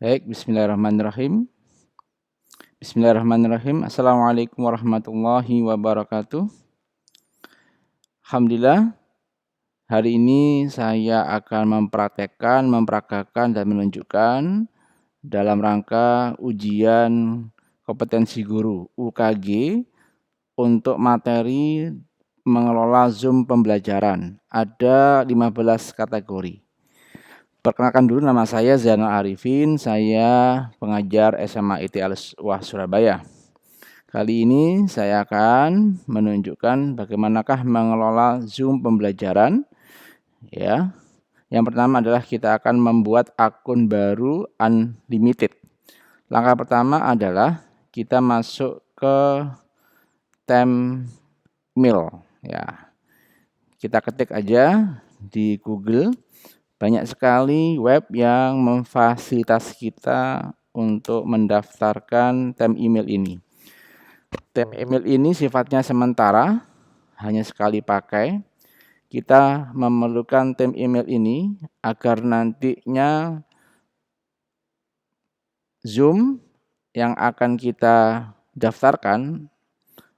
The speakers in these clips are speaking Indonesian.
Baik, bismillahirrahmanirrahim. Bismillahirrahmanirrahim. Assalamualaikum warahmatullahi wabarakatuh. Alhamdulillah, hari ini saya akan memperagakan dan menunjukkan dalam rangka ujian kompetensi guru UKG untuk materi mengelola Zoom pembelajaran. Ada 15 kategori. Perkenalkan dulu, nama saya Zainal Arifin, saya pengajar SMA IT Al-Wah Surabaya. Kali ini saya akan menunjukkan bagaimanakah mengelola Zoom pembelajaran. Ya, yang pertama adalah kita akan membuat akun baru unlimited. Langkah pertama adalah kita masuk ke email. Ya, kita ketik aja di Google. Banyak sekali web yang memfasilitasi kita untuk mendaftarkan email ini. Email ini sifatnya sementara, hanya sekali pakai. Kita memerlukan email ini agar nantinya Zoom yang akan kita daftarkan,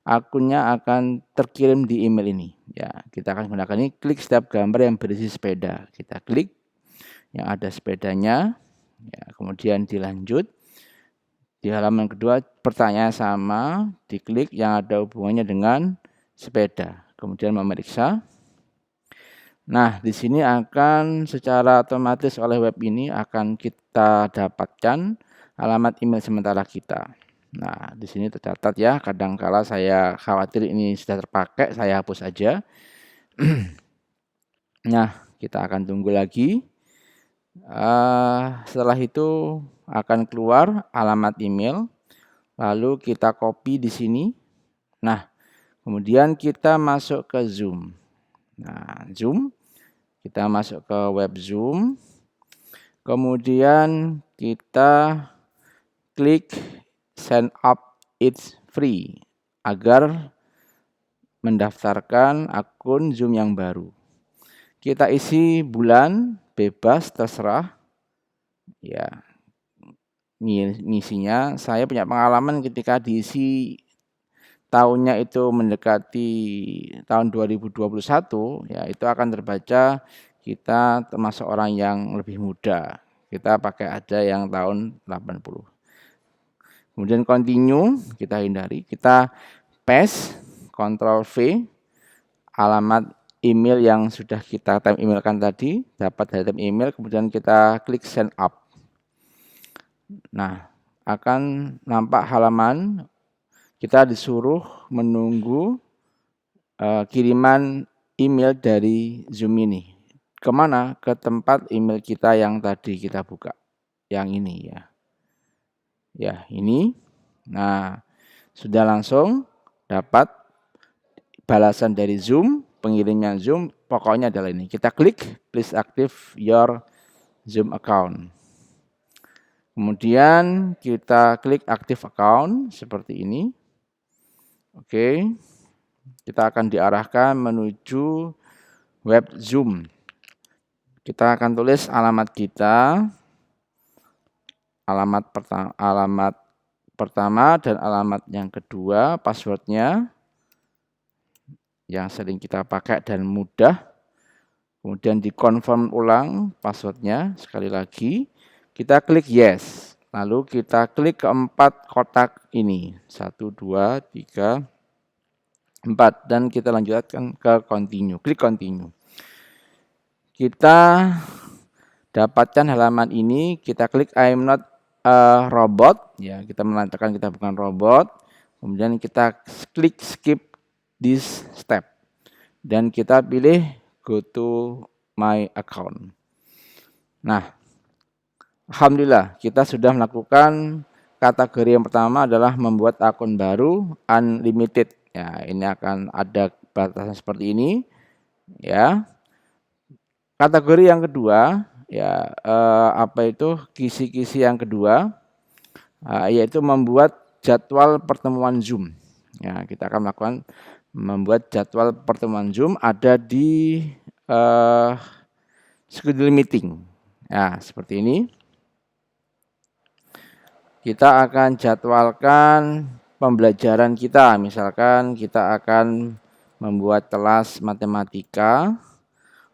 akunnya akan terkirim di email ini. Ya, kita akan gunakan ini, klik setiap gambar yang berisi sepeda. Kita klik yang ada sepedanya, ya, kemudian dilanjut. Di halaman kedua pertanyaan sama, diklik yang ada hubungannya dengan sepeda. Kemudian memeriksa. Nah, di sini akan secara otomatis oleh web ini akan kita dapatkan alamat email sementara kita. Nah, di sini tercatat ya, kadangkala saya khawatir ini sudah terpakai, saya hapus aja. Nah, kita akan tunggu lagi. Setelah itu akan keluar alamat email, lalu kita copy di sini. Nah, kemudian kita masuk ke Zoom. Nah, Zoom, kita masuk ke web Zoom. Kemudian kita klik sign up, it's free, agar mendaftarkan akun Zoom yang baru. Kita isi bulan, bebas, terserah. Ya, ngisinya, saya punya pengalaman ketika diisi tahunnya itu mendekati tahun 2021, ya itu akan terbaca kita termasuk orang yang lebih muda. Kita pakai ada yang tahun 80. Kemudian continue, kita hindari, kita paste, Ctrl V, alamat email yang sudah kita emailkan tadi, dapat dari email, kemudian kita klik send up. Nah, akan nampak halaman, kita disuruh menunggu kiriman email dari Zoom ini. Kemana? Ke tempat email kita yang tadi kita buka. Yang ini ya. Ya, ini. Nah, sudah langsung dapat balasan dari Zoom, pengirimnya Zoom, pokoknya adalah ini. Kita klik, please active your Zoom account. Kemudian kita klik active account seperti ini. Oke. Kita akan diarahkan menuju web Zoom. Kita akan tulis alamat kita, alamat pertama dan alamat yang kedua, passwordnya yang sering kita pakai dan mudah. Kemudian dikonfirm ulang passwordnya sekali lagi. Kita klik yes. Lalu kita klik keempat kotak ini. 1, 2, 3, 4. Dan kita lanjutkan ke continue. Klik continue. Kita dapatkan halaman ini. Kita klik I'm not a robot. Ya, kita menandakan kita bukan robot. Kemudian kita klik skip this step. Dan kita pilih go to my account. Nah, alhamdulillah kita sudah melakukan kategori yang pertama adalah membuat akun baru unlimited. Ya, ini akan ada batasan seperti ini. Ya. Kategori yang kedua, ya kisi-kisi yang kedua, yaitu membuat jadwal pertemuan Zoom. Ya, kita akan melakukan membuat jadwal pertemuan Zoom ada di schedule meeting. Ya, seperti ini. kita akan jadwalkan pembelajaran kita. Misalkan kita akan membuat kelas matematika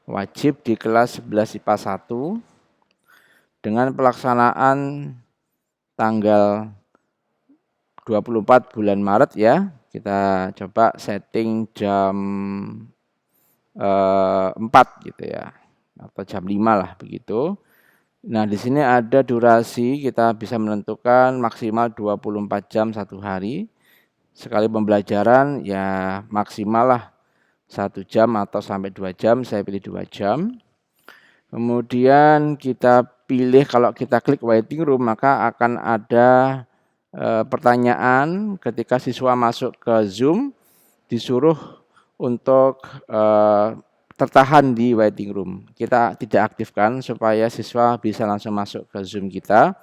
wajib di kelas 11 IPA 1 dengan pelaksanaan tanggal 24 bulan Maret ya. Kita coba setting jam 4 gitu ya, atau jam 5 lah begitu. Nah, di sini ada durasi, kita bisa menentukan maksimal 24 jam satu hari. Sekali pembelajaran ya maksimal lah 1 jam atau sampai 2 jam, saya pilih 2 jam. Kemudian kita pilih, kalau kita klik waiting room maka akan ada pertanyaan ketika siswa masuk ke Zoom, disuruh untuk tertahan di waiting room. Kita tidak aktifkan supaya siswa bisa langsung masuk ke Zoom kita.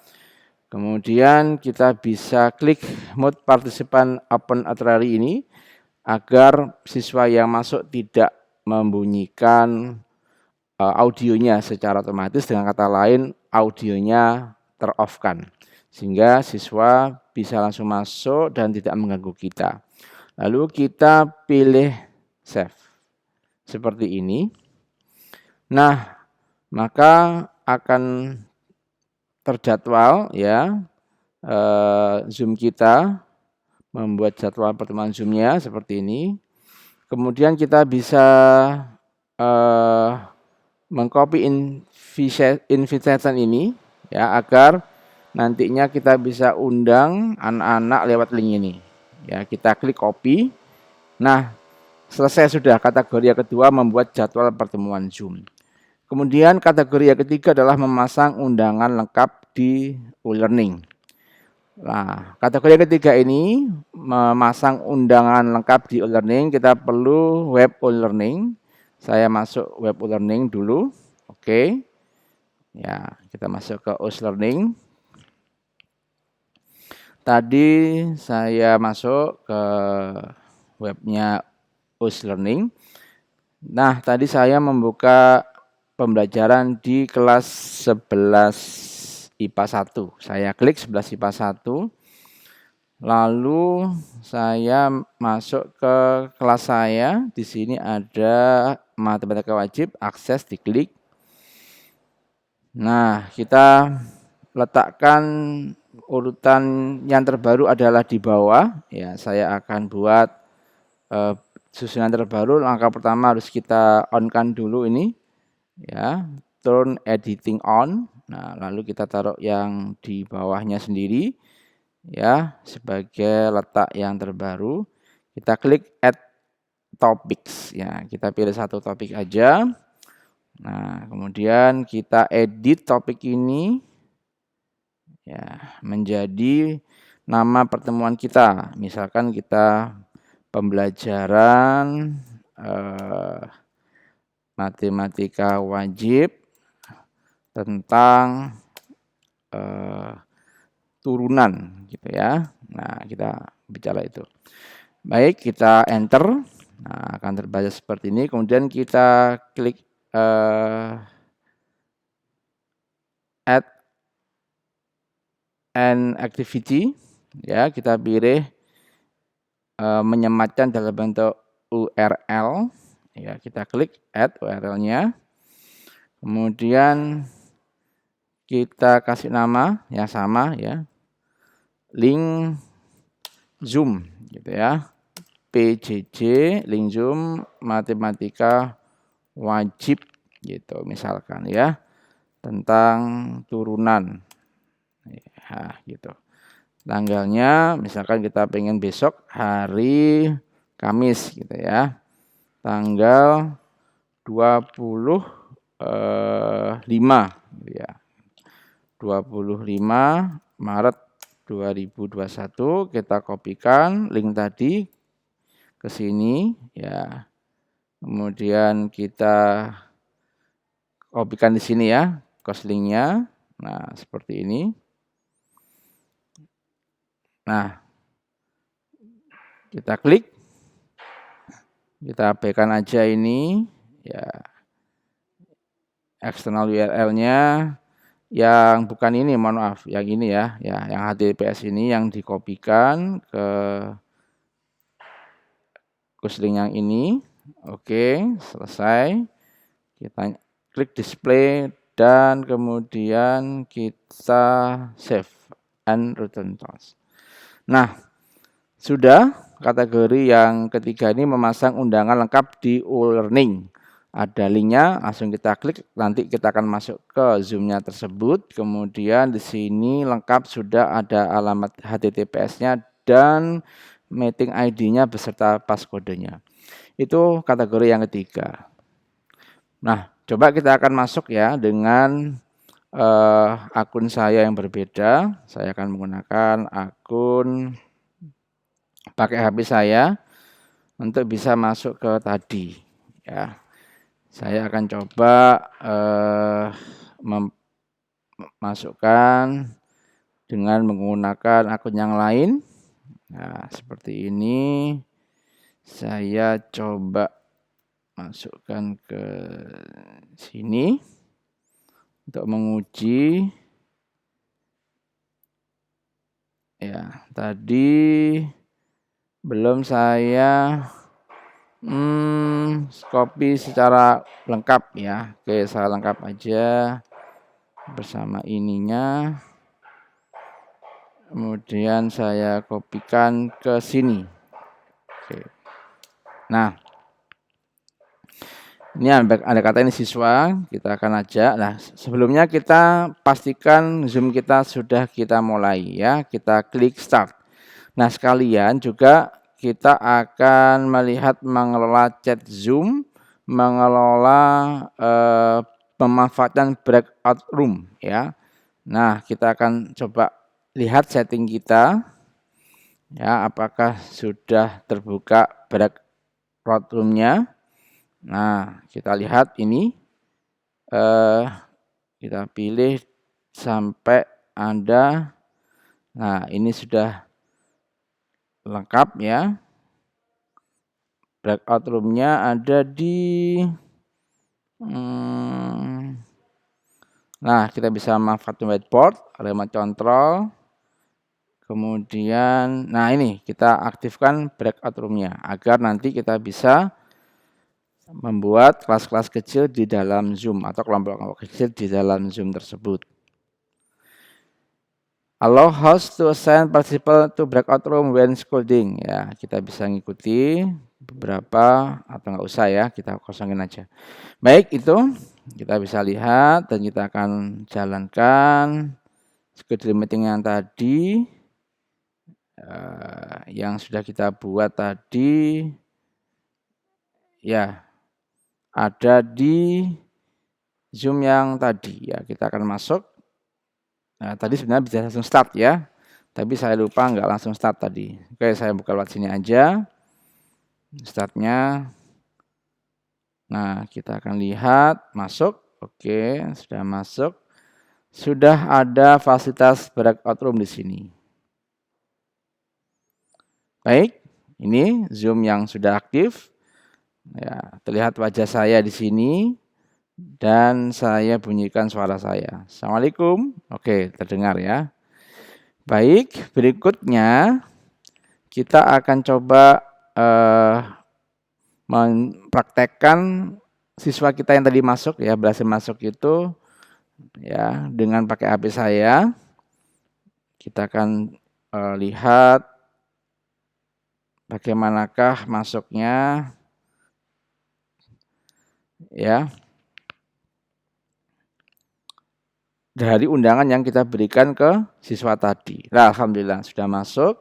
Kemudian kita bisa klik mode participant open itinerary ini agar siswa yang masuk tidak membunyikan audionya secara otomatis, dengan kata lain audionya ter-off-kan, sehingga siswa bisa langsung masuk dan tidak mengganggu kita. Lalu kita pilih save seperti ini. Nah, maka akan terjadwal ya Zoom kita, membuat jadwal pertemuan Zoom-nya seperti ini. Kemudian kita bisa mengcopy invitation ini ya, agar nantinya kita bisa undang anak-anak lewat link ini. Ya, kita klik copy. Nah, selesai sudah kategori yang kedua, membuat jadwal pertemuan Zoom. Kemudian kategori yang ketiga adalah memasang undangan lengkap di e-learning. Nah, kategori yang ketiga ini memasang undangan lengkap di e-learning, kita perlu web e-learning. Saya masuk web e-learning dulu. Oke. Ya, kita masuk ke e-learning. Tadi saya masuk ke webnya e-learning. Nah, tadi saya membuka pembelajaran di kelas 11 IPA 1. Saya klik 11 IPA 1. Lalu saya masuk ke kelas saya. Di sini ada matematika wajib, akses, diklik. Nah, kita letakkan urutan yang terbaru adalah di bawah. Ya, saya akan buat susunan terbaru. Langkah pertama harus kita on-kan dulu ini. Ya, turn editing on. Nah, lalu kita taruh yang di bawahnya sendiri ya sebagai letak yang terbaru. Kita klik add topics ya, kita pilih satu topik aja. Nah, kemudian kita edit topik ini ya menjadi nama pertemuan kita. Misalkan kita pembelajaran matematika wajib tentang turunan gitu ya. Nah, kita bicara itu. Baik, kita enter. Nah, akan terbaca seperti ini. Kemudian kita klik add an activity. Ya, kita pilih menyematkan dalam bentuk URL. Ya, kita klik add URL-nya. Kemudian kita kasih nama yang sama ya. Link Zoom gitu ya. PJJ link Zoom matematika wajib gitu misalkan ya. Tentang turunan. Ya, gitu. Tanggalnya misalkan kita pengen besok hari Kamis gitu ya. Tanggal 25 gitu ya. 25 Maret 2021, kita kopikan link tadi ke sini ya. Kemudian kita kopikan di sini ya, cost linknya. Nah, seperti ini. Nah, kita klik. Kita abaikan aja ini ya. Eksternal URL-nya. yang bukan ini, mohon maaf, yang ini ya, yang HTTPS ini yang dikopikan ke Kotlin yang ini. Oke, selesai. Kita klik display dan kemudian kita save and return task. Nah, sudah kategori yang ketiga ini memasang undangan lengkap di e-learning. Ada linknya, langsung kita klik, nanti kita akan masuk ke Zoom-nya tersebut. Kemudian di sini lengkap sudah ada alamat HTTPS-nya dan meeting ID-nya beserta passcode-nya. Itu kategori yang ketiga. Nah, coba kita akan masuk ya dengan akun saya yang berbeda. Saya akan menggunakan akun pakai HP saya untuk bisa masuk ke tadi ya. Saya akan coba memasukkan dengan menggunakan akun yang lain. Nah, seperti ini. Saya coba masukkan ke sini untuk menguji. Ya, tadi belum saya copy secara lengkap ya. Oke, saya lengkap aja bersama ininya. Kemudian saya kopikan ke sini. Oke. Nah, ini ada kata ini siswa, kita akan ajak. Nah, sebelumnya kita pastikan Zoom kita sudah kita mulai ya. Kita klik start. Nah, sekalian juga kita akan melihat mengelola chat Zoom, mengelola pemanfaatan breakout room ya. Nah, kita akan coba lihat setting kita ya, apakah sudah terbuka breakout room-nya. Nah, kita lihat ini kita pilih sampai Anda. Nah, ini sudah lengkap ya. Breakout room-nya ada di nah, kita bisa manfaatkan whiteboard, remote control. Kemudian, nah ini kita aktifkan breakout room-nya agar nanti kita bisa membuat kelas-kelas kecil di dalam Zoom atau kelompok-kelompok kecil di dalam Zoom tersebut. Allow host to assign participant to breakout room when scolding. Ya, kita bisa ngikuti beberapa atau nggak usah ya, kita kosongin aja. Baik, itu kita bisa lihat dan kita akan jalankan schedule meeting yang tadi. Yang sudah kita buat tadi ya ada di Zoom yang tadi ya, kita akan masuk. Nah, tadi sebenarnya bisa langsung start ya, tapi saya lupa nggak langsung start tadi. Oke, saya buka lewat sini aja startnya. Nah, kita akan lihat masuk. Oke, sudah masuk. Sudah ada fasilitas breakout room di sini. Baik, ini Zoom yang sudah aktif. Ya, terlihat wajah saya di sini dan saya bunyikan suara saya. Assalamualaikum. Oke, terdengar ya. Baik, berikutnya kita akan coba mempraktekkan siswa kita yang tadi masuk ya, berhasil masuk itu ya dengan pakai HP saya. Kita akan lihat bagaimanakah masuknya ya dari undangan yang kita berikan ke siswa tadi. Nah, alhamdulillah sudah masuk.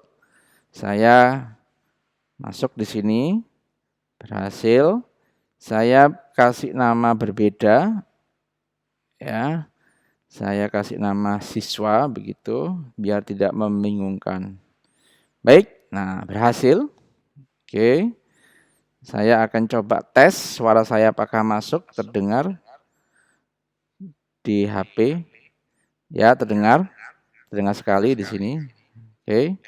Saya masuk di sini berhasil. Saya kasih nama berbeda ya. Saya kasih nama siswa begitu biar tidak membingungkan. Baik, nah berhasil. Oke. Saya akan coba tes suara saya apakah masuk, terdengar di HP. Ya, terdengar sekali di sini. Oke.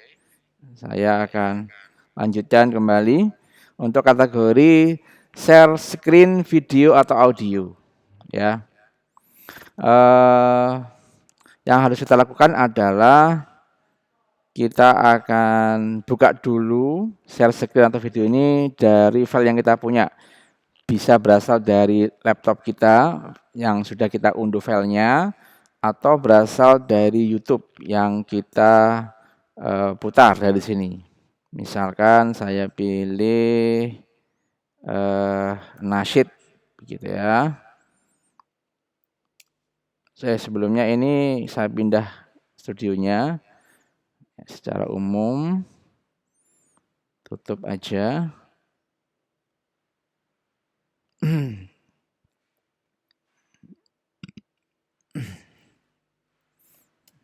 Saya akan lanjutkan kembali untuk kategori share screen video atau audio. Ya. Yang harus kita lakukan adalah kita akan buka dulu share screen atau video ini dari file yang kita punya. Bisa berasal dari laptop kita yang sudah kita unduh filenya, atau berasal dari YouTube yang kita putar dari sini. Misalkan saya pilih nasyid, begitu ya. Sebelumnya ini saya pindah studionya secara umum, tutup aja.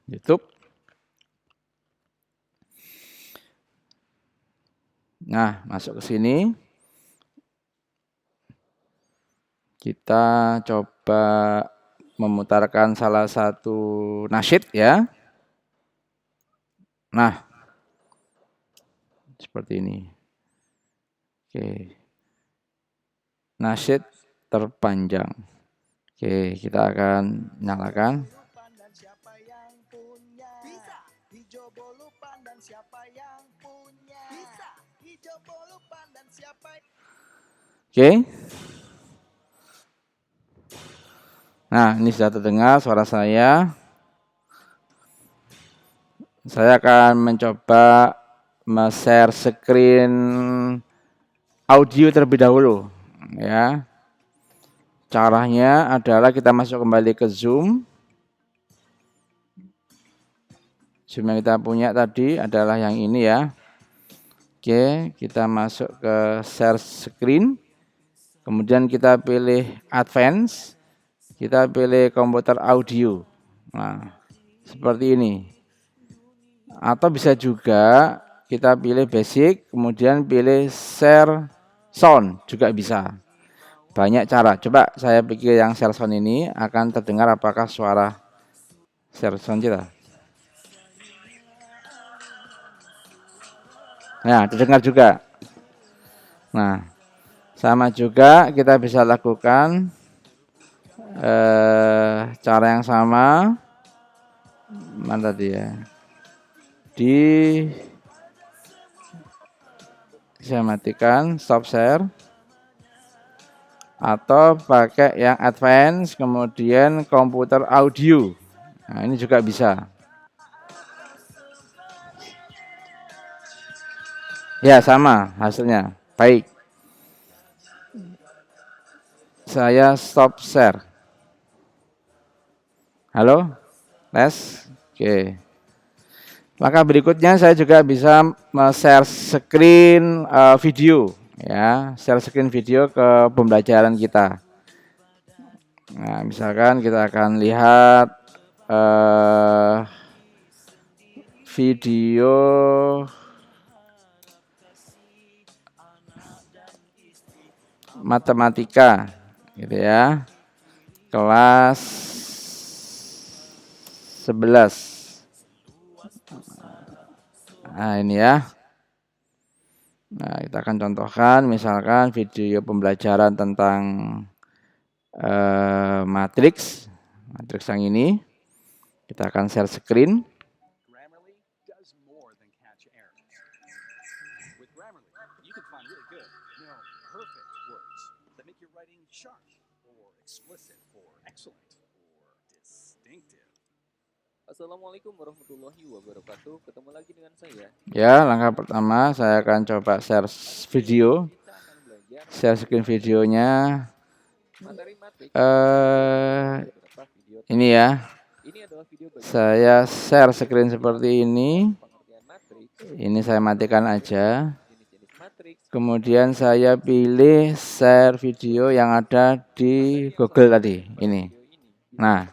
YouTube. Nah, masuk ke sini. Kita coba memutarkan salah satu nasyid ya. Nah, seperti ini. Oke. Nasyid terpanjang. Oke, kita akan nyalakan. Oke. Nah, ini sudah terdengar suara saya. Saya akan mencoba share screen audio terlebih dahulu, ya. Caranya adalah kita masuk kembali ke Zoom. Zoom yang kita punya tadi adalah yang ini ya. Oke, kita masuk ke share screen. Kemudian kita pilih advance. Kita pilih komputer audio. Nah, seperti ini. Atau bisa juga kita pilih basic, kemudian pilih share sound, juga bisa. Banyak cara. Coba saya pikir yang share sound ini akan terdengar apakah suara share sound kita. Nah, terdengar juga. Nah, sama juga kita bisa lakukan cara yang sama. Mana tadi ya? Saya matikan stop share. Atau pakai yang advance, kemudian komputer audio. Nah, ini juga bisa. Ya, sama hasilnya. Baik. Saya stop share. Halo? Les? Oke. Maka berikutnya saya juga bisa share screen video. Ya, share screen video ke pembelajaran kita. Nah, misalkan kita akan lihat video matematika, gitu ya, kelas 11. Nah, ini ya. Nah, kita akan contohkan misalkan video pembelajaran tentang matriks yang ini. Kita akan share screen. Assalamualaikum warahmatullahi wabarakatuh. Ketemu lagi dengan saya. Ya, langkah pertama saya akan coba share video. Share screen videonya. Ini ya. Saya share screen seperti ini. Ini saya matikan aja. Kemudian saya pilih share video yang ada di Google tadi. Ini. Nah.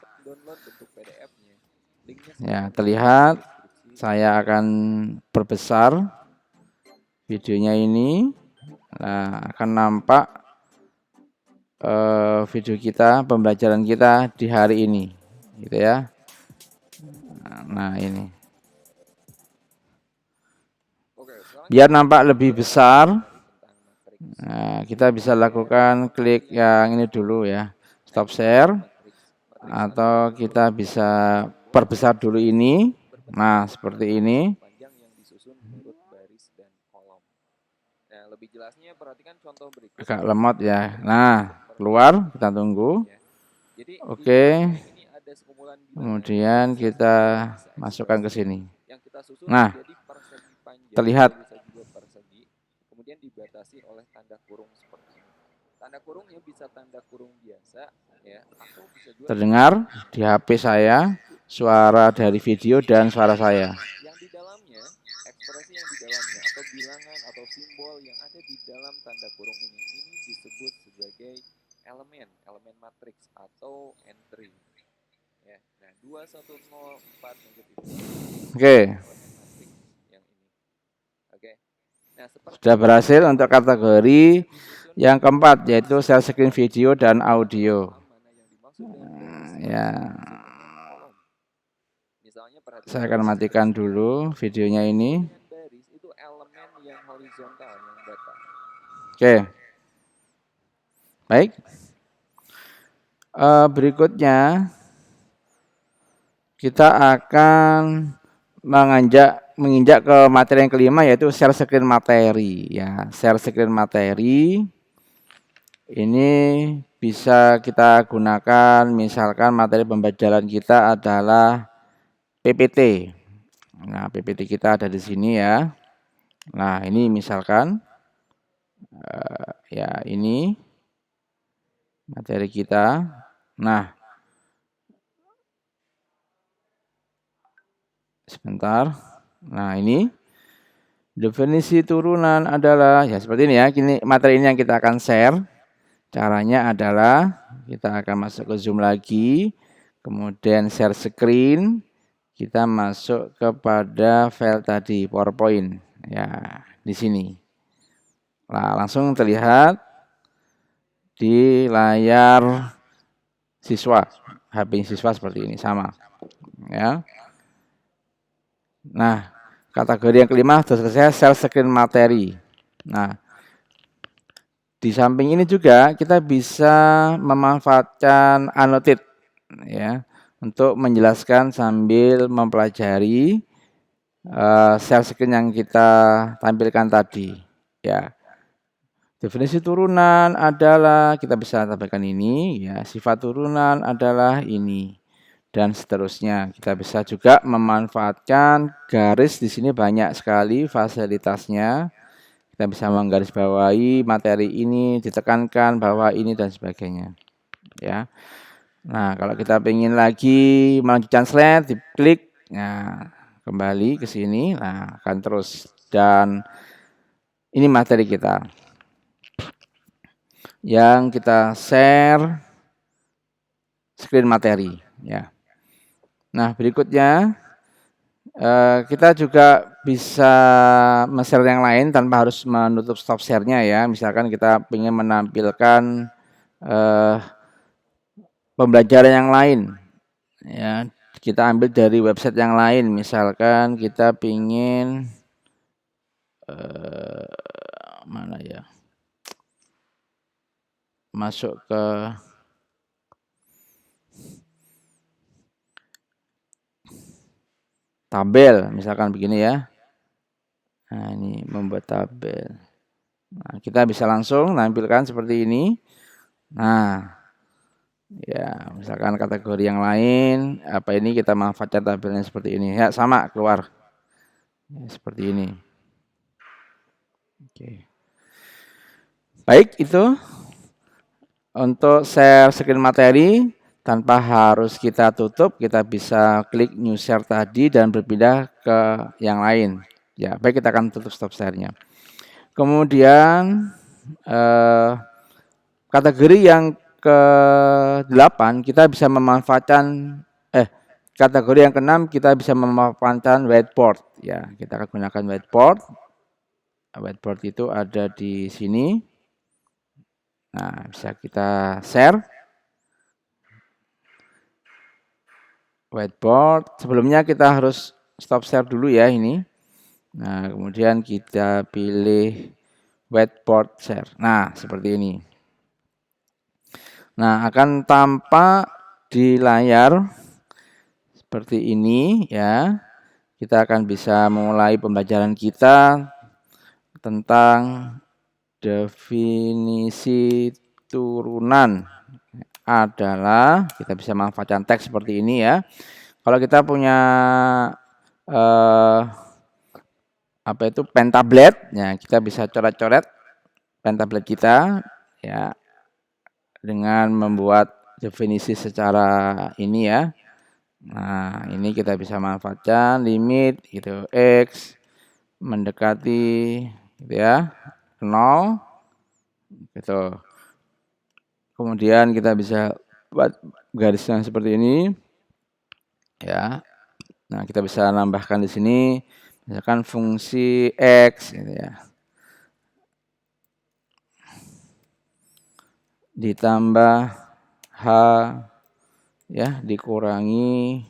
Ya, terlihat saya akan perbesar videonya ini. Nah, akan nampak video kita, pembelajaran kita di hari ini, gitu ya. Nah, ini. Biar nampak lebih besar, nah, kita bisa lakukan klik yang ini dulu ya, stop share, atau kita bisa perbesar dulu ini. Nah, seperti ini. Panjang yang disusun menurut baris dan kolom. Nah, lebih jelasnya perhatikan contoh berikut. Agak lemot ya. Nah, keluar, kita tunggu. Ya. Jadi Oke. ini ada sekumpulan bilangan. Kemudian kita masukkan ke sini. Yang kita susun nah, menjadi persegi panjang, terlihat. bisa juga persegi, kemudian dibatasi oleh tanda kurung seperti ini. Tanda kurungnya bisa tanda kurung biasa, ya, atau bisa juga terdengar di HP saya suara dari video dan suara saya. Yang di dalamnya, ekspresi yang di dalamnya atau bilangan atau simbol yang ada di dalam tanda kurung ini disebut sebagai elemen matriks atau entry. Ya, nah 2104 negatif. Oke. Yang ini. Oke. Nah, sudah berhasil untuk kategori yang keempat, yaitu share screen video dan audio. Ya. Saya akan matikan dulu videonya ini. Itu elemen yang horizontal yang datar. Oke. Baik. Berikutnya kita akan menginjak ke materi yang kelima, yaitu share screen materi. Ya, share screen materi ini bisa kita gunakan, misalkan materi pembelajaran kita adalah PPT. Nah, PPT kita ada di sini ya. Nah, ini misalkan ya ini materi kita. Nah, sebentar. Nah, ini definisi turunan adalah ya seperti ini ya. Kini materi ini yang kita akan share. Caranya adalah kita akan masuk ke Zoom lagi, kemudian share screen, kita masuk kepada file tadi PowerPoint ya di sini. Nah, langsung terlihat di layar siswa, HP siswa seperti ini sama ya. Nah, kategori yang kelima sudah selesai, share screen materi. Nah, di samping ini juga kita bisa memanfaatkan annotate ya untuk menjelaskan sambil mempelajari share screen yang kita tampilkan tadi ya. Definisi turunan adalah kita bisa tampilkan ini ya, sifat turunan adalah ini dan seterusnya. Kita bisa juga memanfaatkan garis, di sini banyak sekali fasilitasnya. Kita bisa menggarisbawahi materi ini, ditekankan bahwa ini dan sebagainya. Ya. Nah, kalau kita ingin lagi melanjutkan slide, diklik, nah, kembali ke sini, nah akan terus. Dan ini materi kita yang kita share screen materi. Ya. Nah, berikutnya kita juga bisa share yang lain tanpa harus menutup stop share-nya ya. Misalkan kita ingin menampilkan pembelajaran yang lain ya, kita ambil dari website yang lain. Misalkan kita ingin mana ya, masuk ke tabel misalkan begini ya. Nah, ini membuat tabel. Nah, kita bisa langsung tampilkan seperti ini. Nah, ya, misalkan kategori yang lain, apa ini kita manfaatkan tabelnya seperti ini. Ya, sama keluar. Ya, seperti ini. Oke. Baik, itu untuk share screen materi tanpa harus kita tutup, kita bisa klik new share tadi dan berpindah ke yang lain. Ya, baik, kita akan tutup stop share-nya. Kemudian kategori yang ke-8 kita bisa memanfaatkan kategori yang ke-6 kita bisa memanfaatkan whiteboard ya. Kita akan gunakan whiteboard. Whiteboard itu ada di sini. Nah, bisa kita share whiteboard. Sebelumnya kita harus stop share dulu ya ini. Nah, kemudian kita pilih whiteboard share. Nah, seperti ini. Nah, akan tampak di layar seperti ini ya. Kita akan bisa mulai pembelajaran kita tentang definisi turunan adalah, kita bisa manfaatkan teks seperti ini ya. Kalau kita punya apa itu pen tablet, ya kita bisa coret-coret pen tablet kita ya dengan membuat definisi secara ini ya. Nah, ini kita bisa manfaatkan limit gitu x mendekati gitu ya 0 gitu. Kemudian kita bisa buat garisnya seperti ini ya. Nah, kita bisa nambahkan di sini misalkan fungsi x gitu ya. Ditambah h ya dikurangi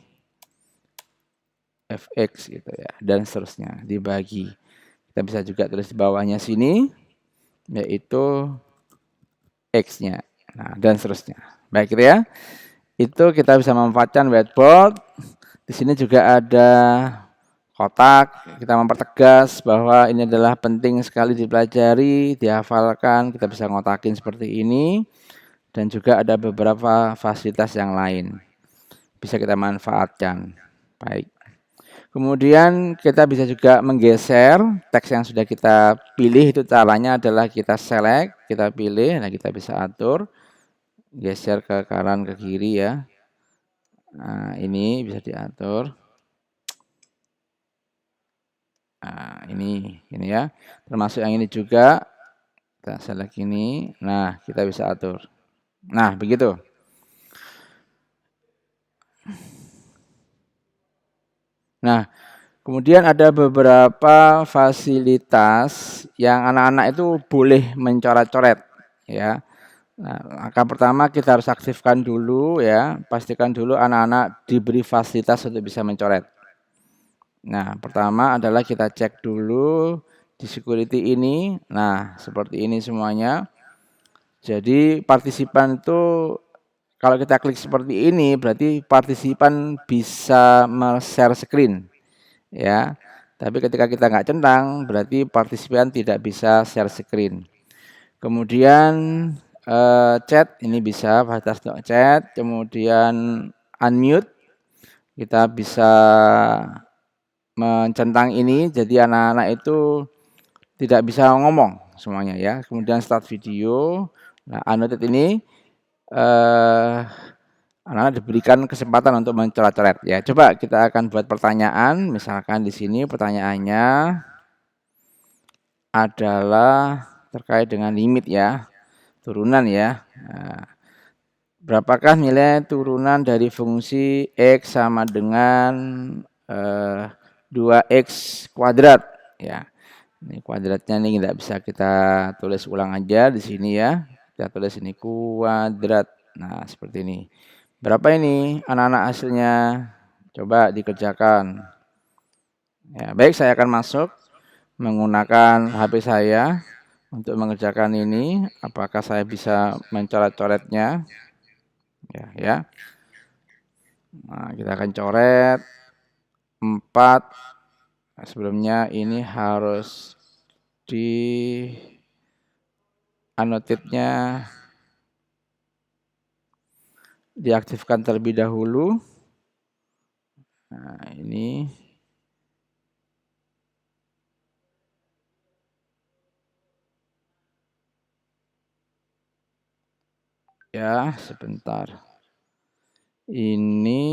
fx gitu ya, dan seterusnya dibagi. Kita bisa juga tulis di bawahnya sini yaitu x-nya. Nah, dan seterusnya. Baik gitu ya. Itu kita bisa memanfaatkan whiteboard. Di sini juga ada kotak. Kita mempertegas bahwa ini adalah penting sekali dipelajari, dihafalkan. Kita bisa ngotakin seperti ini. Dan juga ada beberapa fasilitas yang lain. Bisa kita manfaatkan. Baik. Kemudian kita bisa juga menggeser teks yang sudah kita pilih. Itu caranya adalah kita select, kita pilih, nah kita bisa atur, geser ke kanan ke kiri ya. Nah, ini bisa diatur. Nah, ini ya. Termasuk yang ini juga. Kita select ini. Nah, kita bisa atur. Nah, begitu. Nah, kemudian ada beberapa fasilitas yang anak-anak itu boleh mencoret-coret ya. Nah, langkah pertama kita harus aktifkan dulu ya, pastikan dulu anak-anak diberi fasilitas untuk bisa mencoret. Nah, pertama adalah kita cek dulu di security ini. Nah, seperti ini semuanya. Jadi partisipan itu kalau kita klik seperti ini berarti partisipan bisa share screen ya. Tapi ketika kita nggak centang berarti partisipan tidak bisa share screen. Kemudian chat ini bisa batas chat, kemudian unmute kita bisa mencentang ini jadi anak-anak itu tidak bisa ngomong semuanya ya. Kemudian start video. Nah, unmuted ini anak-anak diberikan kesempatan untuk mencoret-coret ya. Coba kita akan buat pertanyaan, misalkan di sini pertanyaannya adalah terkait dengan limit ya, turunan ya. Nah, berapakah nilai turunan dari fungsi x sama dengan 2x kuadrat ya. Ini kuadratnya ini tidak bisa kita tulis ulang aja di sini ya. Kita tulis ini kuadrat. Nah, seperti ini. Berapa ini anak-anak hasilnya? Coba dikerjakan. Ya, baik, saya akan masuk menggunakan HP saya untuk mengerjakan ini. Apakah saya bisa mencoret-coretnya? Ya. Nah, kita akan coret 4. Nah, sebelumnya ini harus di annotate-nya diaktifkan terlebih dahulu. Nah, ini ya, sebentar. Ini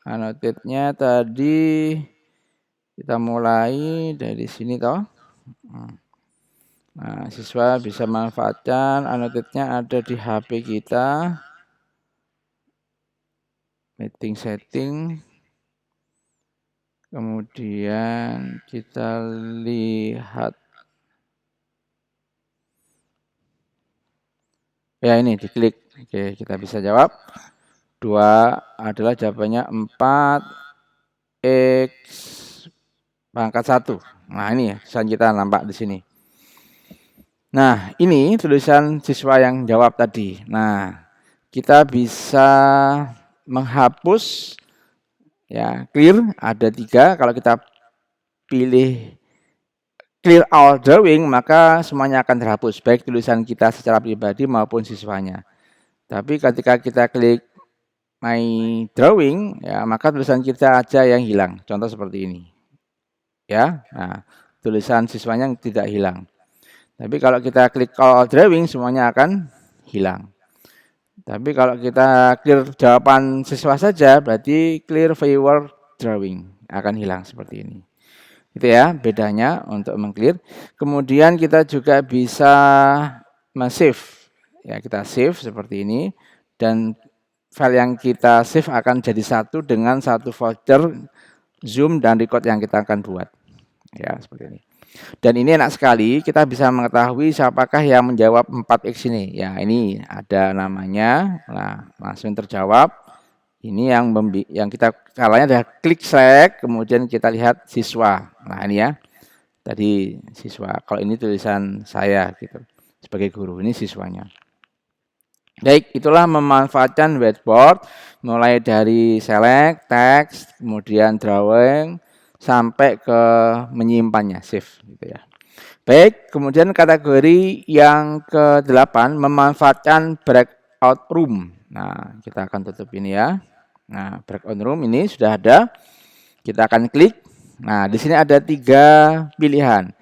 annotate-nya tadi kita mulai dari sini toh. Nah, siswa bisa manfaatkan annotate-nya ada di HP kita. Meeting setting. Kemudian kita lihat. Ya, ini diklik. Oke, kita bisa jawab. 2 adalah jawabannya 4x pangkat 1. Nah, ini ya, tulisan kita nampak di sini. Nah, ini tulisan siswa yang jawab tadi. Nah, kita bisa menghapus Ya, clear ada 3. Kalau kita pilih clear all drawing, maka semuanya akan terhapus, baik tulisan kita secara pribadi maupun siswanya. Tapi ketika kita klik my drawing, ya maka tulisan kita aja yang hilang. Contoh seperti ini. Ya, nah, tulisan siswanya tidak hilang. Tapi kalau kita klik all drawing, semuanya akan hilang. Tapi kalau kita clear jawaban siswa saja, berarti clear viewer drawing akan hilang seperti ini. Itu ya bedanya untuk mengclear. Kemudian kita juga bisa men-save. Ya, kita save seperti ini dan file yang kita save akan jadi satu dengan satu folder Zoom dan record yang kita akan buat. Ya, seperti ini. Dan ini enak sekali, kita bisa mengetahui siapakah yang menjawab 4X ini. Ya, ini ada namanya. Nah, langsung terjawab. Ini yang kita caranya adalah klik select, kemudian kita lihat siswa. Nah, ini ya. Tadi siswa. Kalau ini tulisan saya gitu. Sebagai guru, ini siswanya. Baik, itulah memanfaatkan whiteboard mulai dari select, text, kemudian drawing sampai ke menyimpannya, save gitu ya. Baik, kemudian kategori yang ke-8 memanfaatkan breakout room. Nah, kita akan tutup ini ya. Nah, breakout room ini sudah ada. Kita akan klik. Nah, di sini ada 3 pilihan.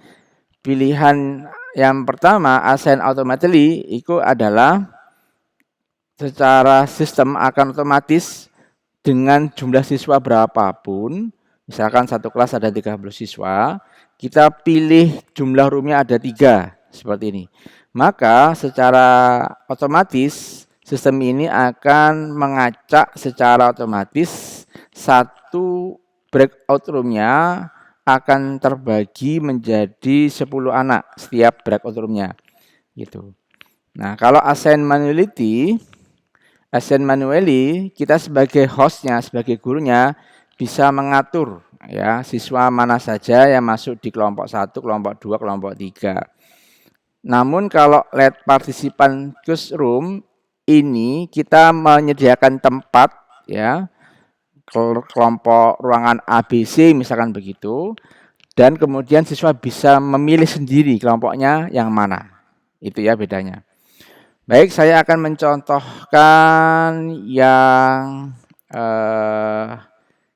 Pilihan yang pertama, assign automatically, itu adalah secara sistem akan otomatis dengan jumlah siswa berapapun. Misalkan satu kelas ada 30 siswa, kita pilih jumlah roomnya ada 3, seperti ini. Maka secara otomatis sistem ini akan mengacak secara otomatis satu breakout roomnya akan terbagi menjadi 10 anak setiap breakout roomnya. Gitu. Nah, kalau assign manually, kita sebagai hostnya, sebagai gurunya bisa mengatur ya siswa mana saja yang masuk di kelompok 1, kelompok 2, kelompok 3. Namun kalau let participant choose room ini kita menyediakan tempat ya kelompok ruangan ABC misalkan begitu, dan kemudian siswa bisa memilih sendiri kelompoknya yang mana. Itu ya bedanya. Baik, saya akan mencontohkan yang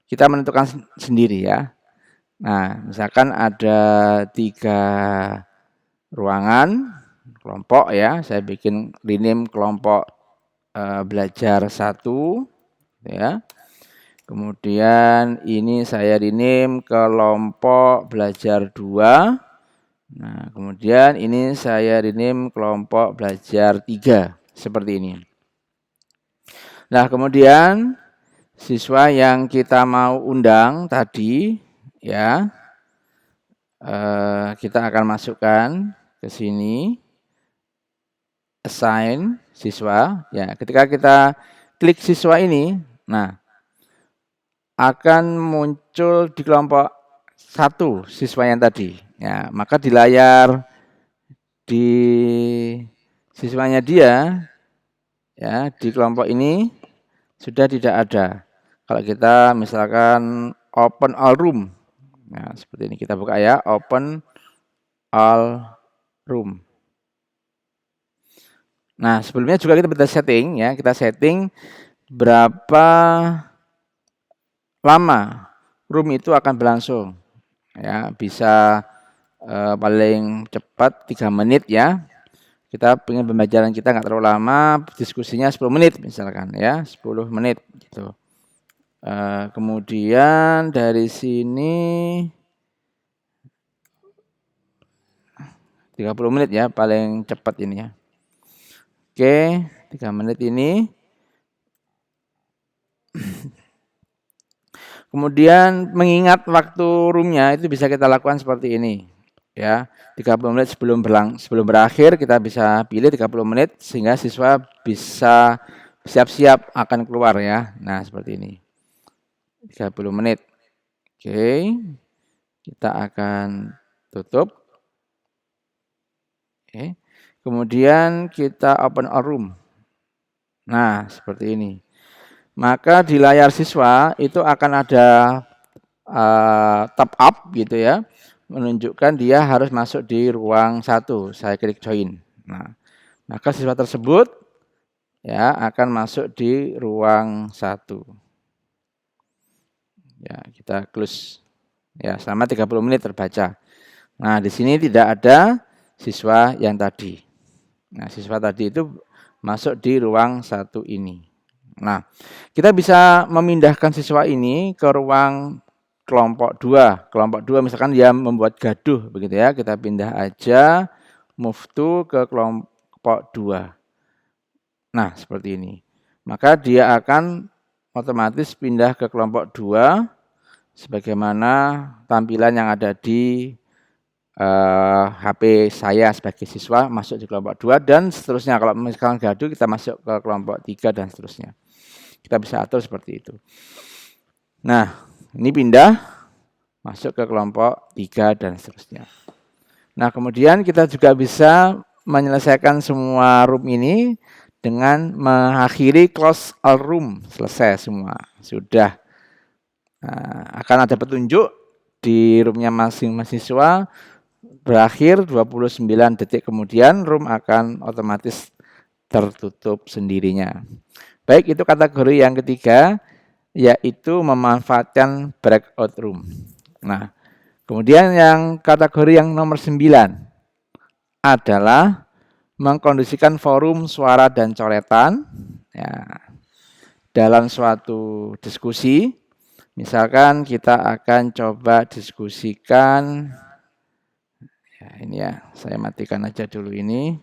kita menentukan sendiri ya. Nah, misalkan ada 3 ruangan, kelompok ya. Saya bikin rename kelompok belajar 1 ya. Kemudian ini saya rename kelompok belajar 2. Nah, kemudian ini saya rename kelompok belajar 3 seperti ini. Nah, kemudian siswa yang kita mau undang tadi ya kita akan masukkan ke sini assign siswa ya. Ketika kita klik siswa ini, nah akan muncul di kelompok 1 siswa yang tadi. Ya, maka di layar di siswanya dia ya di kelompok ini sudah tidak ada. Kalau kita misalkan open all room. Nah, seperti ini kita buka ya, open all room. Nah, sebelumnya juga kita bisa setting ya, kita setting berapa lama room itu akan berlangsung. Ya, bisa paling cepat 3 menit ya. Kita pengen pembelajaran kita nggak terlalu lama, diskusinya 10 menit misalkan ya, 10 menit gitu. Kemudian dari sini 30 menit ya, paling cepat ini ya. Oke, 3 menit ini. Kemudian mengingat waktu roomnya itu bisa kita lakukan seperti ini. Ya, 30 menit sebelum berakhir kita bisa pilih 30 menit sehingga siswa bisa siap-siap akan keluar ya. Nah, seperti ini. 30 menit. Oke. Kita akan tutup. Oke. Kemudian kita open a room. Nah, seperti ini. maka di layar siswa itu akan ada tab up gitu ya, menunjukkan dia harus masuk di ruang 1. Saya klik join. Nah, maka siswa tersebut ya akan masuk di ruang 1. Ya, kita close. Ya, selama 30 menit terbaca. Nah, di sini tidak ada siswa yang tadi. Nah, siswa tadi itu masuk di ruang 1 ini. Nah, kita bisa memindahkan siswa ini ke ruang kelompok 2. Kelompok 2 misalkan dia membuat gaduh begitu ya, kita pindah aja move to ke kelompok 2. Nah, seperti ini. Maka dia akan otomatis pindah ke kelompok 2 sebagaimana tampilan yang ada di HP saya sebagai siswa masuk di kelompok 2 dan seterusnya. Kalau misalkan gaduh kita masuk ke kelompok 3 dan seterusnya. Kita bisa atur seperti itu. Nah, ini pindah masuk ke kelompok 3 dan seterusnya. Nah, kemudian kita juga bisa menyelesaikan semua room ini dengan mengakhiri close all room. Selesai semua. Sudah. Nah, akan ada petunjuk di roomnya masing-masing siswa. Berakhir 29 detik kemudian room akan otomatis tertutup sendirinya. Baik, itu kategori yang ketiga, yaitu memanfaatkan breakout room. Nah, kemudian yang kategori yang nomor 9 adalah mengkondisikan forum suara dan coretan ya, dalam suatu diskusi. Misalkan kita akan coba diskusikan, ya ini ya, saya matikan aja dulu ini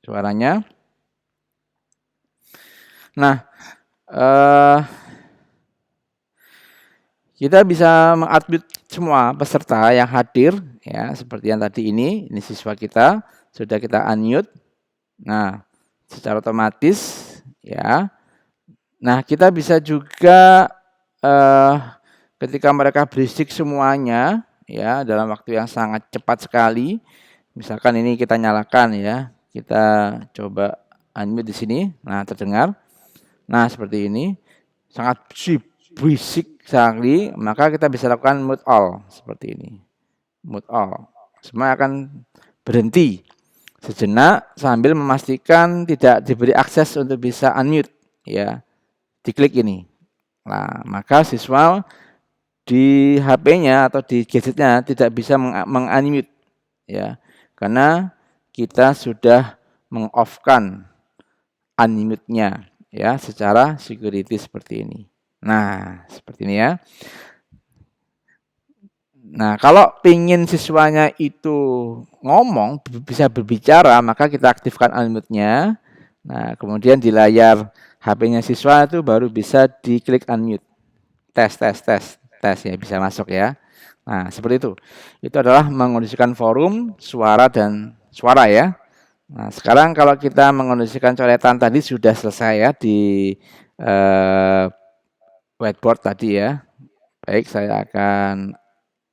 suaranya. Nah, kita bisa mengadmit semua peserta yang hadir, ya seperti yang tadi ini siswa kita sudah kita unmute. Nah, secara otomatis, ya. Nah, kita bisa juga ketika mereka berisik semuanya, ya dalam waktu yang sangat cepat sekali. Misalkan ini kita nyalakan ya, kita coba unmute di sini. Nah, terdengar. Nah, seperti ini. Sangat berisik sekali, maka kita bisa lakukan mute all seperti ini. Mute all. Semua akan berhenti sejenak sambil memastikan tidak diberi akses untuk bisa unmute ya. Diklik ini. Nah, maka siswa di HP-nya atau di gadgetnya tidak bisa meng-unmute ya. Karena kita sudah meng-off-kan unmute-nya ya secara security seperti ini. Nah, seperti ini ya. Nah, kalau ingin siswanya itu ngomong, bisa berbicara, maka kita aktifkan unmute-nya. Nah, kemudian di layar HP-nya siswa itu baru bisa diklik unmute. Tes ya, bisa masuk ya. Nah, seperti itu. Itu adalah mengondisikan forum, suara dan suara ya. Nah, sekarang kalau kita mengondisikan coretan tadi sudah selesai ya di whiteboard tadi ya. Baik, saya akan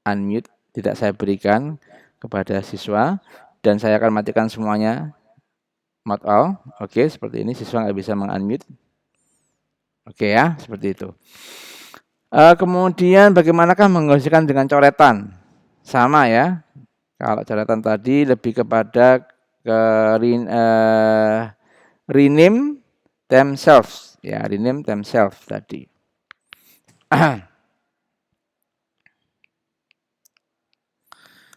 unmute, tidak saya berikan kepada siswa dan saya akan matikan semuanya mute all. Oke, seperti ini siswa nggak bisa meng-unmute. Oke ya, seperti itu. Kemudian bagaimanakah mengondisikan dengan coretan? Sama ya. Kalau coretan tadi lebih kepada rename themselves ya, rename themselves tadi.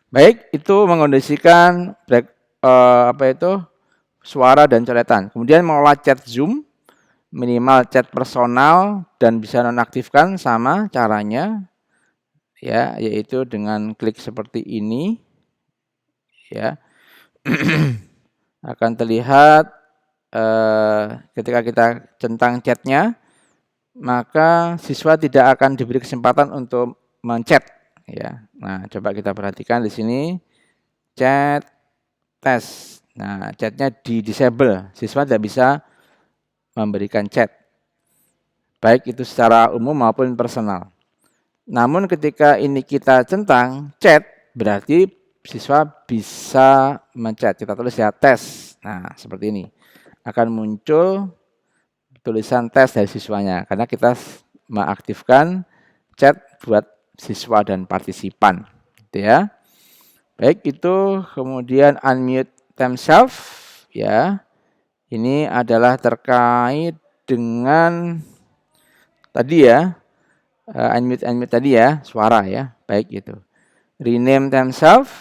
Baik, itu mengondisikan suara dan coretan. Kemudian mengelola chat Zoom, minimal chat personal dan bisa nonaktifkan sama caranya ya, yaitu dengan klik seperti ini ya. Akan terlihat ketika kita centang chatnya, maka siswa tidak akan diberi kesempatan untuk menchat ya. Nah, coba kita perhatikan di sini chat tes. Nah, chatnya di disable, siswa tidak bisa memberikan chat, baik itu secara umum maupun personal. Namun ketika ini kita centang chat, berarti siswa bisa menchat. Kita tulis ya tes. Nah, seperti ini. Akan muncul tulisan tes dari siswanya karena kita mengaktifkan chat buat siswa dan partisipan, gitu ya. Baik, itu kemudian unmute themselves ya. Ini adalah terkait dengan tadi ya, unmute tadi ya, suara ya. Baik itu. Rename themselves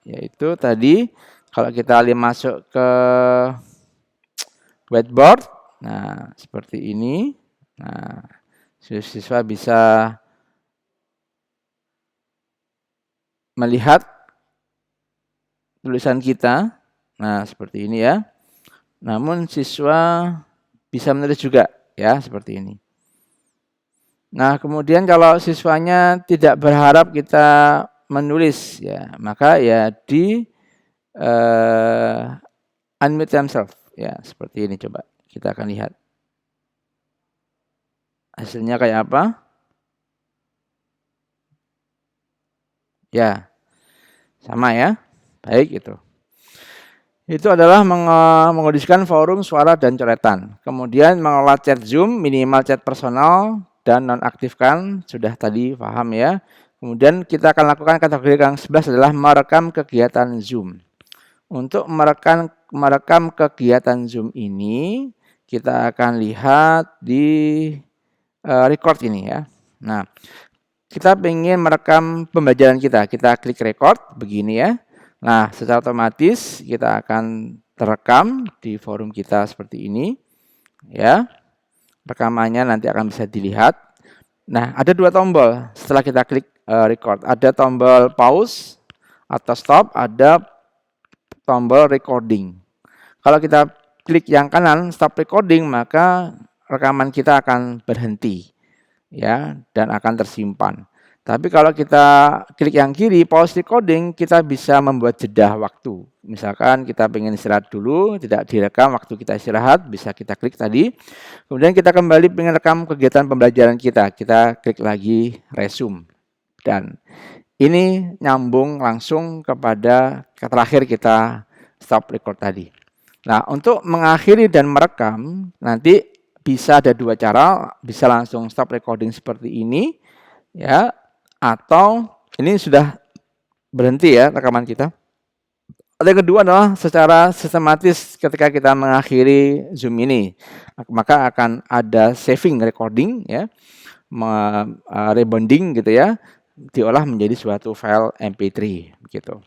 yaitu tadi kalau kita masuk ke whiteboard, nah seperti ini. Nah, siswa bisa melihat tulisan kita. Nah, seperti ini ya. Namun siswa bisa menulis juga ya, seperti ini. Nah, kemudian kalau siswanya tidak berharap kita menulis ya, maka ya di unmute themselves ya, seperti ini coba. Kita akan lihat. Hasilnya kayak apa? Ya. Sama ya. Baik itu. Itu adalah mengondisikan forum suara dan coretan. Kemudian mengelola chat Zoom, minimal chat personal dan nonaktifkan, sudah tadi paham ya. Kemudian kita akan lakukan kategori yang 11 adalah merekam kegiatan Zoom. Untuk merekam kegiatan Zoom ini, kita akan lihat di record ini ya. Nah, kita ingin merekam pembelajaran kita klik record, begini ya. Nah, secara otomatis kita akan terekam di forum kita seperti ini. Ya, rekamannya nanti akan bisa dilihat. Nah, ada dua tombol setelah kita klik record. Ada tombol pause atau stop, ada tombol recording. Kalau kita klik yang kanan, stop recording, maka rekaman kita akan berhenti. Ya, dan akan tersimpan. Tapi kalau kita klik yang kiri, pause recording, kita bisa membuat jeda waktu. Misalkan kita pengen istirahat dulu, tidak direkam waktu kita istirahat, bisa kita klik tadi. Kemudian kita kembali pengen rekam kegiatan pembelajaran kita klik lagi resume. Dan ini nyambung langsung kepada terakhir kita stop record tadi. Nah, untuk mengakhiri dan merekam, nanti bisa ada dua cara, bisa langsung stop recording seperti ini, ya, atau ini sudah berhenti ya rekaman kita. Yang kedua adalah secara sistematis ketika kita mengakhiri Zoom ini, maka akan ada saving recording ya, rebonding gitu ya, diolah menjadi suatu file MP3 gitu.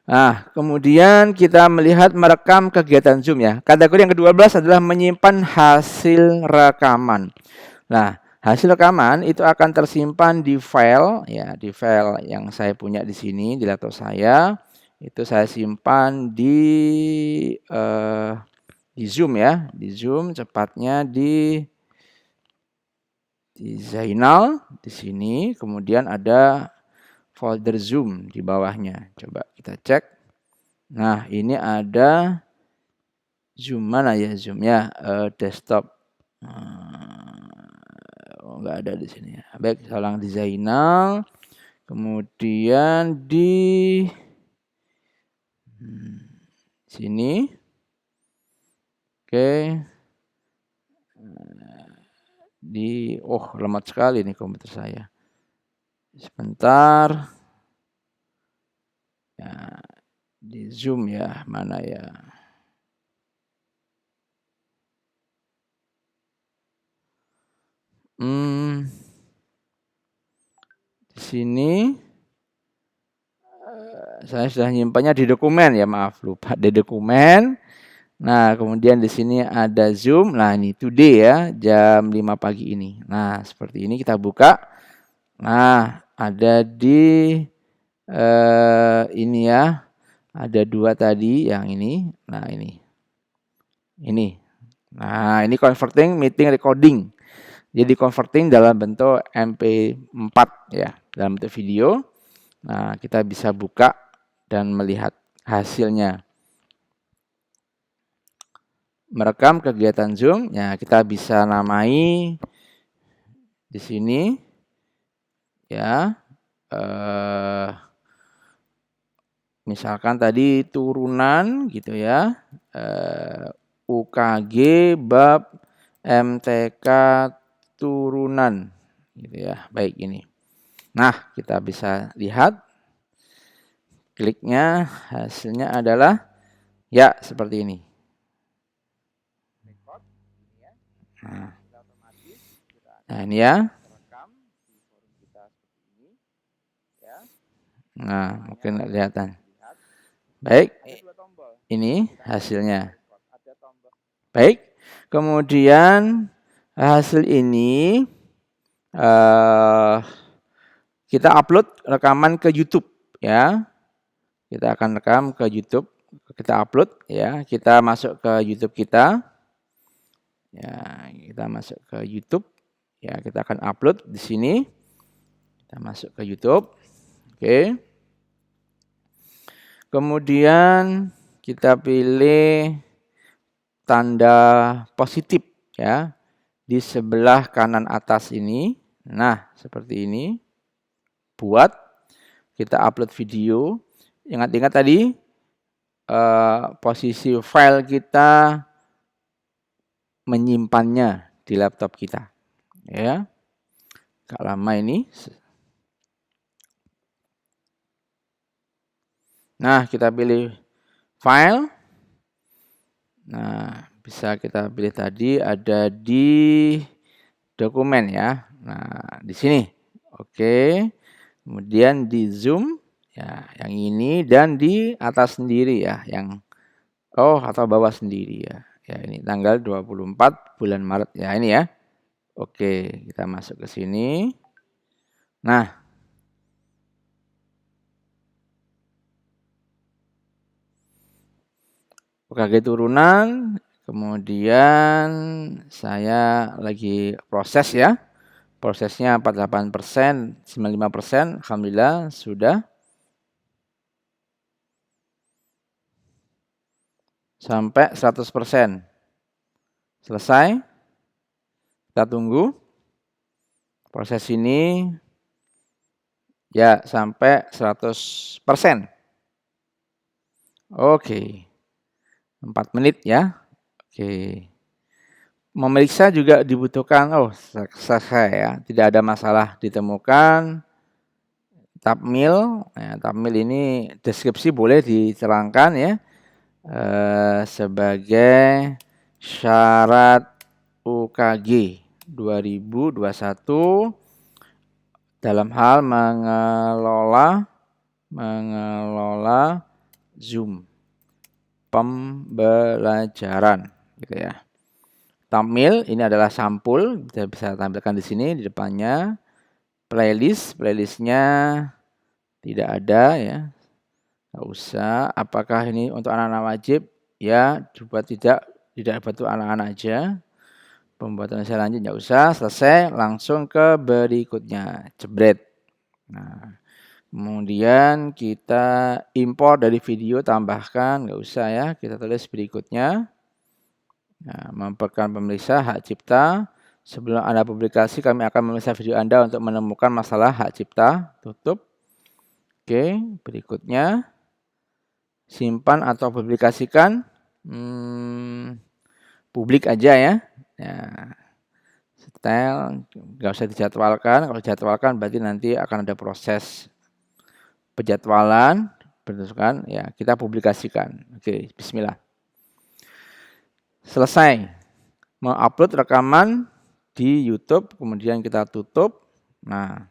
Nah, kemudian kita melihat merekam kegiatan Zoom ya. Kategori yang ke-12 adalah menyimpan hasil rekaman. Nah, hasil rekaman itu akan tersimpan di file ya, di file yang saya punya di sini di laptop saya. Itu saya simpan di Zoom ya, di Zoom cepatnya di Zainal di sini, kemudian ada folder Zoom di bawahnya. Coba kita cek. Nah, ini ada Zoom mana ya Zoom-nya? Desktop. Enggak ada di sini ya. Baik, seorang di Zainal. Kemudian di sini. Oke. Lemot sekali nih komputer saya. Sebentar. Ya, di Zoom ya, mana ya? Di sini saya sudah nyimpannya di dokumen ya, maaf lupa di dokumen. Nah, kemudian di sini ada Zoom. Nah, ini today ya, jam 5 pagi ini. Nah, seperti ini kita buka. Nah, ada di ini ya. Ada dua tadi yang ini. Nah, ini. Ini. Nah, ini converting meeting recording. Jadi converting dalam bentuk MP4 ya, dalam bentuk video. Nah, kita bisa buka dan melihat hasilnya. Merekam kegiatan Zoom, ya kita bisa namai di sini, ya. Misalkan tadi turunan gitu ya. UKG bab MTK turunan gitu ya. Baik ini. Nah, kita bisa lihat kliknya hasilnya adalah ya seperti ini. Nah, ini ya. Nah, mungkin kelihatan. Baik, ini hasilnya. Baik, kemudian hasil ini kita upload rekaman ke YouTube ya. Kita akan rekam ke YouTube, kita upload ya. Kita masuk ke YouTube kita. Ya, kita masuk ke YouTube. Ya, kita akan upload di sini. Kita masuk ke YouTube. Oke. Kemudian kita pilih tanda positif ya di sebelah kanan atas ini. Nah, seperti ini. Buat kita upload video. Ingat-ingat tadi posisi file kita menyimpannya di laptop kita. Ya. Gak lama ini. Nah, kita pilih file. Nah, bisa kita pilih tadi ada di dokumen ya. Nah, di sini. Oke. Kemudian di zoom ya, yang ini dan di atas sendiri ya, yang atau bawah sendiri ya. Ya, ini tanggal 24 bulan Maret ya, ini ya. Oke, kita masuk ke sini. Nah, UKG turunan, kemudian saya lagi proses ya. Prosesnya 48%, 95%, alhamdulillah sudah. Sampai 100%. Selesai. Kita tunggu. Proses ini ya sampai 100%. Oke. 4 menit ya. Oke. Memeriksa juga dibutuhkan, selesai ya, tidak ada masalah ditemukan. Tabmil, ya, tabmil ini deskripsi boleh diterangkan ya, sebagai syarat UKG 2021 dalam hal mengelola Zoom pembelajaran gitu ya. Thumbnail ini adalah sampul, kita bisa tampilkan di sini di depannya. Playlistnya tidak ada ya, nggak usah. Apakah ini untuk anak-anak wajib? Ya, coba tidak untuk anak-anak aja. Pembuatan saya lanjut nggak usah, selesai, langsung ke berikutnya, jebret. Nah, kemudian kita impor dari video, tambahkan, nggak usah ya, kita tulis berikutnya. Nah, memperkenalkan pemeriksa hak cipta. Sebelum Anda publikasi, kami akan memeriksa video Anda untuk menemukan masalah hak cipta. Tutup. Oke, berikutnya. Simpan atau publikasikan. Publik aja ya. Setel, nggak usah dijadwalkan. Kalau dijadwalkan berarti nanti akan ada proses penjadwalan. Berdasarkan, ya kita publikasikan. Oke, bismillah. Selesai mengupload rekaman di YouTube, kemudian kita tutup. Nah,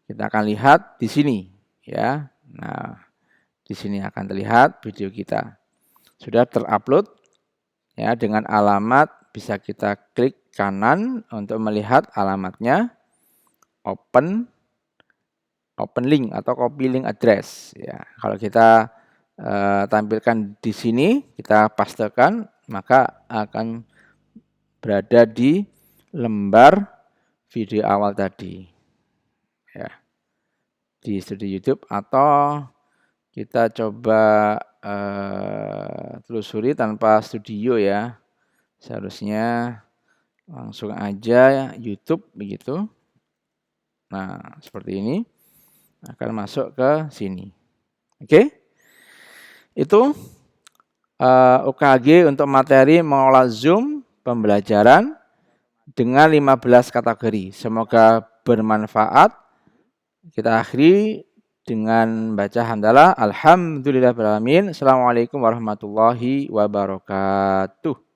kita akan lihat di sini ya. Nah, di sini akan terlihat video kita sudah terupload ya, dengan alamat bisa kita klik kanan untuk melihat alamatnya, open link atau copy link address ya. Kalau kita tampilkan di sini, kita pastekan, maka akan berada di lembar video awal tadi ya, di studio YouTube. Atau kita coba telusuri tanpa studio ya, seharusnya langsung aja YouTube begitu. Nah, seperti ini akan masuk ke sini. Oke, itu UKG untuk materi mengolah Zoom pembelajaran dengan 15 kategori. Semoga bermanfaat. Kita akhiri dengan baca hamdalah. Alhamdulillahirabbil alamin. Assalamualaikum warahmatullahi wabarakatuh.